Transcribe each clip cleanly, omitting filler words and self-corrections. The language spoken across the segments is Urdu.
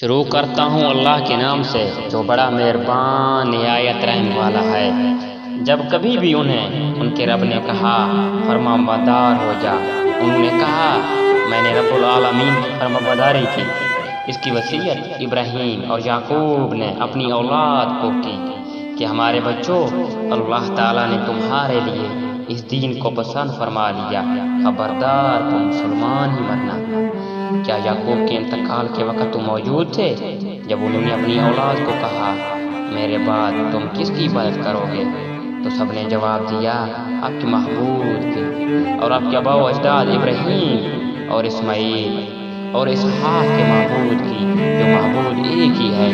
شروع کرتا ہوں اللہ کے نام سے جو بڑا مہربان نہایت رحم والا ہے۔ جب کبھی بھی انہیں ان کے رب نے کہا فرما بردار ہو جا، انہوں نے کہا میں نے رب العالمین کی فرما برداری کی۔ اس کی وصیت ابراہیم اور یعقوب نے اپنی اولاد کو کی کہ ہمارے بچوں، اللہ تعالیٰ نے تمہارے لیے اس دین کو پسند فرما لیا، خبردار تم مسلمان ہی مرنا۔ کیا یعقوب کے انتقال کے وقت تم موجود تھے جب انہوں نے اپنی اولاد کو کہا میرے بعد تم کس کی عبادت کرو گے؟ تو سب نے جواب دیا آپ کے محبوب کی اور آپ کے آباء و اجداد ابراہیم اور اسماعیل اور اسحاق کے معبود کی، جو معبود ایک ہی ہے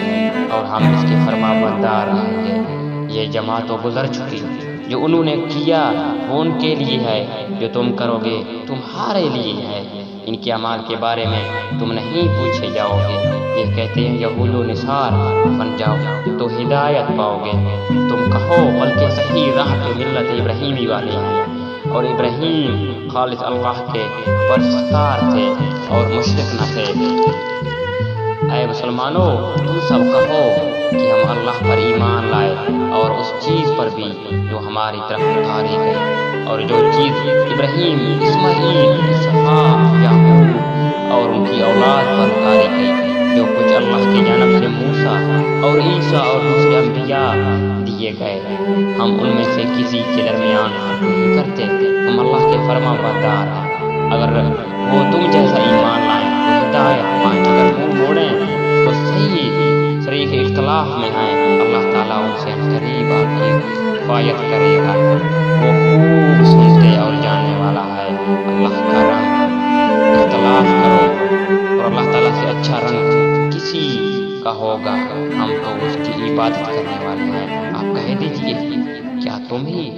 اور ہم اس کے فرما بردار رہیں گے۔ یہ جماعت تو گزر چکی، جو انہوں نے کیا وہ ان کے لیے ہے، جو تم کرو گے تمہارے لیے ہے۔ ان کے اعمال کے بارے میں تم نہیں پوچھے جاؤ گے۔ یہ کہتے ہیں یہود و نصار بن جاؤ تو ہدایت پاؤ گے۔ تم کہو بلکہ صحیح راہ پہ ملت ابراہیمی والے ہیں، اور ابراہیم خالص اللہ کے پرستار تھے اور مشرک نہ تھے۔ اے مسلمانوں، تم سب کہو کہ ہم اللہ پر ایمان لائے اور اس چیز پر بھی جو ہماری طرف اتاری گئی، اور جو چیز ابراہیم، اسماعیل، اسحاق، یعقوب اور ان کی اولاد پر اتاری گئی، جو کچھ اللہ کی جانب سے موسیٰ اور عیسیٰ اور دوسرے انبیاء دیے گئے، ہم ان میں سے کسی کے درمیان نہیں کرتے۔ ہم اللہ کے فرما بردار ہیں۔ اگر وہ تم جیسا ایمان لائیں تو ہدایت پائیں، اگر منہ موڑیں تو صحیح شریک اختلاف میں ہیں۔ اللہ تعالیٰ ان سے قریب آپ کی حفاظت کرے گا، وہ خوب سنتے اور جاننے والا ہے۔ اللہ کا رنگ اختلاف کرو اور اللہ تعالیٰ سے اچھا رنگ کسی کا ہوگا، ہم تو اس کی عبادت کرنے والے ہیں۔ آپ کہہ دیجئے کیا تم ہی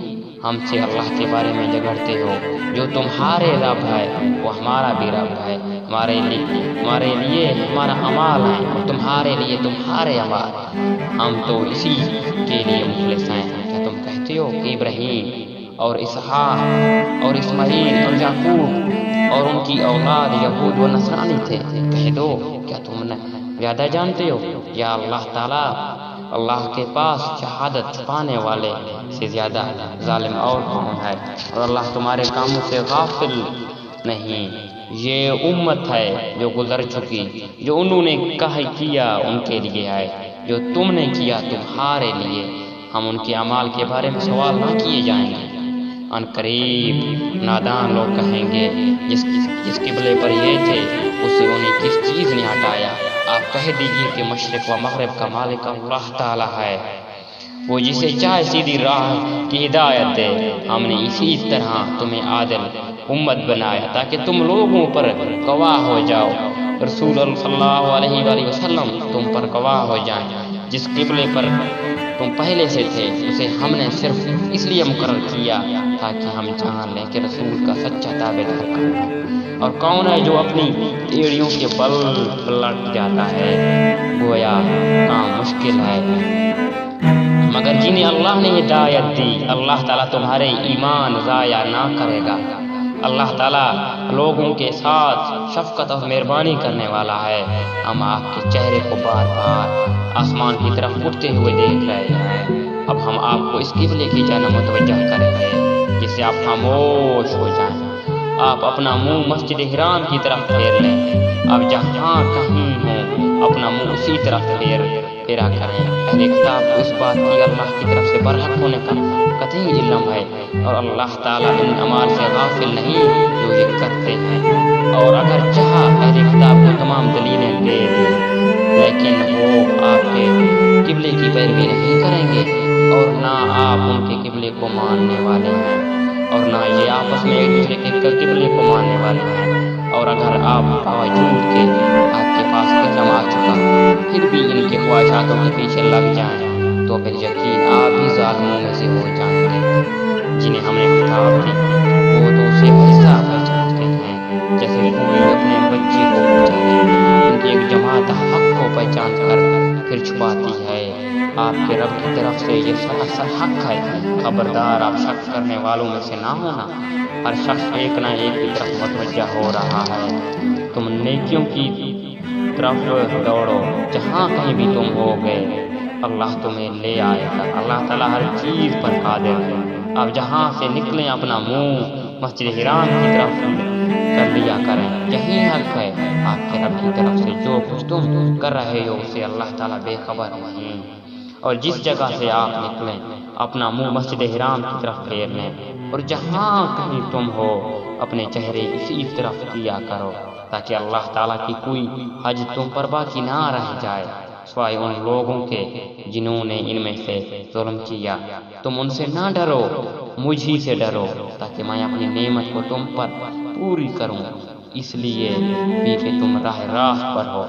ہم سے اللہ کے بارے میں جھگڑتے ہو؟ جو تمہارے رب ہے وہ ہمارا بھی رب ہے، ہمارے لیے ہمارا اعمال ہے اور تمہارے لیے تمہارے اعمال، ہم تو اسی کے لیے مخلص ہیں۔ کیا تم کہتے ہو کہ ابراہیم اور اسحاق اور اسماعیل اور یعقوب اور ان کی اولاد یہود و نصرانی تھے؟ کہہ دو کیا تم زیادہ جانتے ہو؟ یا اللہ تعالیٰ، اللہ کے پاس شہادت پانے والے سے زیادہ ظالم اور کون ہے؟ اور اللہ تمہارے کاموں سے غافل نہیں۔ یہ امت ہے جو گزر چکی، جو انہوں نے کیا ان کے لیے ہے، جو تم نے کیا تمہارے لیے۔ ہم ان کے اعمال کے بارے میں سوال نہ کیے جائیں گے۔ ان قریب نادان لوگ کہیں گے جس قبلے پر یہ تھے اسے انہیں کس چیز نے ہٹایا؟ آپ کہہ دیجئے کہ مشرق و مغرب کا مالک اللہ تعالیٰ ہے، وہ جسے چاہے سیدھی راہ کی ہدایت دے۔ ہم نے اسی طرح تمہیں عادل امت بنایا تاکہ تم لوگوں پر گواہ ہو جاؤ۔ رسول صلی اللہ علیہ وآلہ وسلم تم پر گواہ ہو جائیں۔ جس قبلے پر تم پہلے سے تھے اسے ہم نے صرف اس لیے مقرر کیا تاکہ ہم جان لیں کہ رسول کا سچا تابعدار کون ہے اور کون ہے جو اپنی ایڑیوں کے بل پلٹ جاتا ہے۔ گویا کام مشکل ہے، مگر جنہیں اللہ نے ہدایت دی، اللہ تعالیٰ تمہارے ایمان ضائع نہ کرے گا۔ اللہ تعالیٰ لوگوں کے ساتھ شفقت اور مہربانی کرنے والا ہے۔ ہم آپ کے چہرے کو بار بار آسمان کی طرف اٹھتے ہوئے دیکھ رہے ہیں۔ اب ہم آپ کو اس قبلے کی جانب متوجہ کریں گے جس سے آپ خاموش ہو جائیں۔ آپ اپنا منہ مسجد حرام کی طرف پھیر لیں۔ اب جہاں کہیں ہوں اپنا منہ اسی طرف پھیرا کریں۔ اہل کتاب کو اس بات کی اللہ کی طرف سے برحق ہونے کا قطعی علم ہے، اور اللہ تعالیٰ ان اعمال سے غافل نہیں جو یہ کرتے ہیں۔ اور اگر چاہا اہل کتاب کو تمام دلیلیں دے دیں، لیکن وہ آپ کے قبلے کی پیروی نہیں کریں گے، اور نہ آپ ان کے قبلے کو ماننے والے ہیں، اور نہ یہ آپس میں ایک دوسرے کے قبلے کو ماننے والے ہیں۔ اور اگر آپ باوجود کے آپ کے پاس علم آ چکا پھر بھی ان کے خواہشاتوں کے پیچھے لگ جائیں تو پھر یقین آپ بھی ظالموں میں سے ہو جائیں گے۔ جنہیں ہم نے کتاب دی وہ تو اسے ویسا پہچانتے ہیں جیسے کوئی اپنے بچے کو پہچانے۔ ان کی ایک جماعت حق کو پہچان کر پھر چھپاتی ہے۔ آپ کے رب کی طرف سے یہ سراسر حق ہے، خبردار آپ شک کرنے والوں میں سے نہ ہونا۔ ہر شخص ایک نہ ایک کی طرف متوجہ ہو رہا ہے۔ تم نیکیوں کی طرف دوڑو، جہاں کہیں بھی تم ہو گئے اللہ تمہیں لے آئے گا۔ اللہ تعالیٰ ہر چیز پر قادر ہے۔ اب جہاں سے نکلیں اپنا منہ مسجد حرام کی طرف کر لیا کریں، یہی حق ہے آپ کے رب کی طرف سے۔ جو کچھ تم کر رہے ہو اسے اللہ تعالیٰ بے خبر نہیں، اور جس جگہ سے آپ نکلیں اپنا منہ مسجد حرام کی طرف پھیر لیں، اور جہاں کہیں تم ہو اپنے چہرے اسی طرف کیا کرو، تاکہ اللہ تعالیٰ کی کوئی حج تم پر باقی نہ رہ جائے سوائے ان لوگوں کے جنہوں نے ان میں سے ظلم کیا۔ تم ان سے نہ ڈرو، مجھ ہی سے ڈرو، تاکہ میں اپنی نعمت کو تم پر پوری کروں، اس لیے بھی کہ تم راہ راست پر ہو۔